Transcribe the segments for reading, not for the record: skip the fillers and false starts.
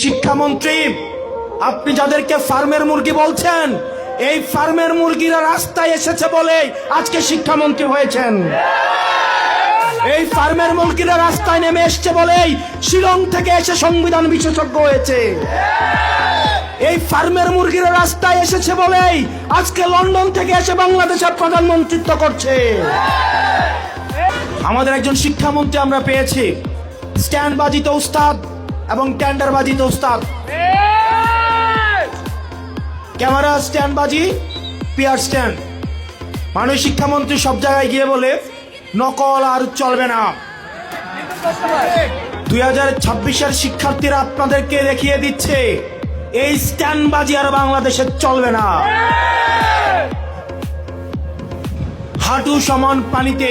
শিক্ষামন্ত্রী, আপনি যাদেরকে ফার্মের মুরগি বলছেন, এই ফার্মের মুরগিরা রাস্তায় এসেছে বলে আজকে শিক্ষামন্ত্রী হয়েছেন। এই ফার্মের মুরগিরা রাস্তায় নেমে এসছে বলেই শিলং থেকে এসে সংবিধান বিশেষজ্ঞ হয়েছে। এই ফার্মের মুরগিরা রাস্তায় এসেছে বলেই আজকে লন্ডন থেকে এসে বাংলাদেশের প্রধানমন্ত্রিত্ব করছে। আমাদের একজন শিক্ষামন্ত্রী আমরা পেয়েছি, স্ট্যান্ড বাজিতে উস্তাদ এবং টেন্ডার বাজিতে উস্তাদ। ক্যামেরা স্ট্যান্ড বাজি, পিয়ার স্ট্যান্ড। মাননীয় শিক্ষামন্ত্রী সব জায়গায় গিয়ে বলে নকল আর চলবে না। 2026-এর শিক্ষার্থীরা আপনাদেরকে দেখিয়ে দিচ্ছে এই স্ট্যান্ড বাজি আর বাংলাদেশে চলবে না। হাঁটু সমান পানিতে,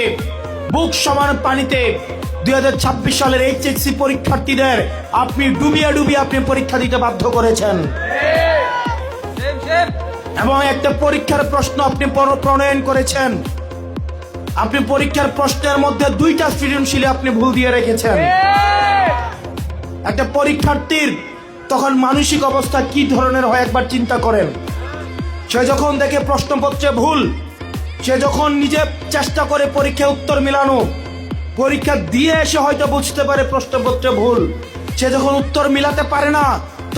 বুক সমান পানিতে 2026 সালের এইচএসসি পরীক্ষার্থীদের আপনি ডুবিয়ে ডুবিয়ে আপনি পরীক্ষা দিতে বাধ্য করেছেন। এবং একটা পরীক্ষার প্রশ্ন আপনি প্রণয়ন করেছেন। আপনি পরীক্ষার প্রশ্নের মধ্যে 2টা সৃজনশীলে আপনি ভুল দিয়ে রেখেছেন। একটা পরীক্ষার্থীর তখন মানসিক অবস্থা কি ধরনের হয় একবার চিন্তা করেন। সে যখন দেখে প্রশ্নপত্রে ভুল, সে যখন নিজে চেষ্টা করে পরীক্ষায় উত্তর মিলানো, পরীক্ষা দিয়ে এসে হয়তো বুঝতে পারে প্রশ্নপত্রে ভুল, সে যখন উত্তর মিলাতে পারে না,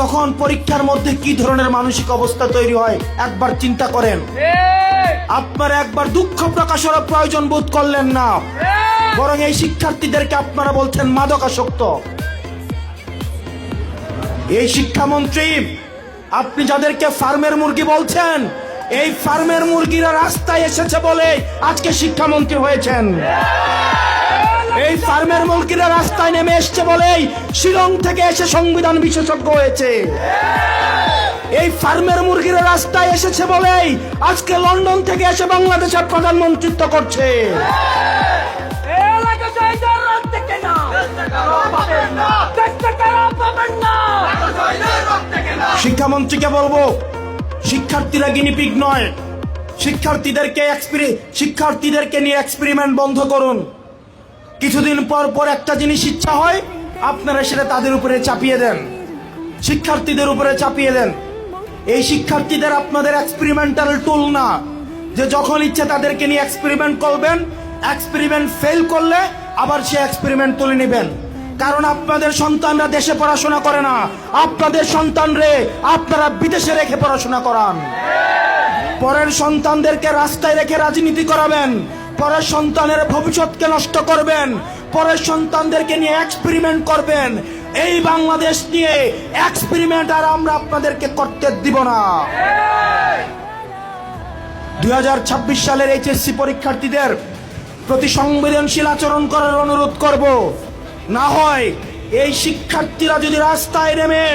তখন পরীক্ষার মধ্যে কি ধরনের মানসিক অবস্থা তৈরি হয় একবার চিন্তা করেন। আপনারা একবার দুঃখ প্রকাশের প্রয়োজন বোধ করলেন না, বরং এই শিক্ষার্থীদেরকে আপনারা বলছেন মাদকাসক্ত। এই শিক্ষামন্ত্রী, আপনি যাদেরকে ফার্মের মুরগি বলছেন, এই ফার্মের মুরগিরা রাস্তায় এসেছে বলে আজকে শিক্ষামন্ত্রী হয়েছেন। এই ফার্মের মুরগিরা রাস্তায় নেমে এসছে বলেই শিলং থেকে এসে সংবিধান বিশেষজ্ঞ হয়েছে। এই ফার্মের মুরগিরা রাস্তায় এসেছে বলেই আজকে লন্ডন থেকে এসে বাংলাদেশের প্রধানমন্ত্রিত্ব করছে। শিক্ষামন্ত্রীকে বলবো, শিক্ষার্থীরা গিনিপিগ নয়। শিক্ষার্থীদেরকে নিয়ে এক্সপেরিমেন্ট বন্ধ করুন। কিছুদিন পর পর একটা জিনিস ইচ্ছা হয়, আপনারা সেটা তাদের উপরে চাপিয়ে দেন, শিক্ষার্থীদের উপরে চাপিয়ে দেন। এই শিক্ষার্থীদের আপনাদের এক্সপেরিমেন্টাল টুল না, যে যখন ইচ্ছে তাদেরকে নিয়ে এক্সপেরিমেন্ট করবেন, এক্সপেরিমেন্ট ফেল করলে আবার সে এক্সপেরিমেন্ট তুলে নেবেন। কারণ আপনাদের সন্তানরা দেশে পড়াশোনা করে না, আপনাদের সন্তানরে আপনারা বিদেশে রেখে পড়াশোনা করান। পরের সন্তানদেরকে রাস্তায় রেখে রাজনীতি করাবেন, পরের সন্তানের ভবিষ্যৎকে নষ্ট করবেন, পরের সন্তানদেরকে নিয়ে এক্সপেরিমেন্ট করবেন। এই বাংলাদেশ নিয়ে এক্সপেরিমেন্ট আর আমরা আপনাদেরকে করতে দিব না। 2026 সালের এইচএসসি পরীক্ষার্থীদের প্রতি সংবেদনশীল আচরণ করার অনুরোধ করব। না হয় এই শিক্ষার্থীরা যদি রাস্তায় নেমে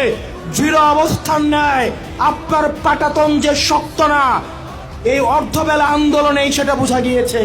দৃঢ় অবস্থান নেয়, আপনার পাটাতন যে শক্ত না, এই অর্ধবেলা আন্দোলনেই সেটা বোঝা গিয়েছে।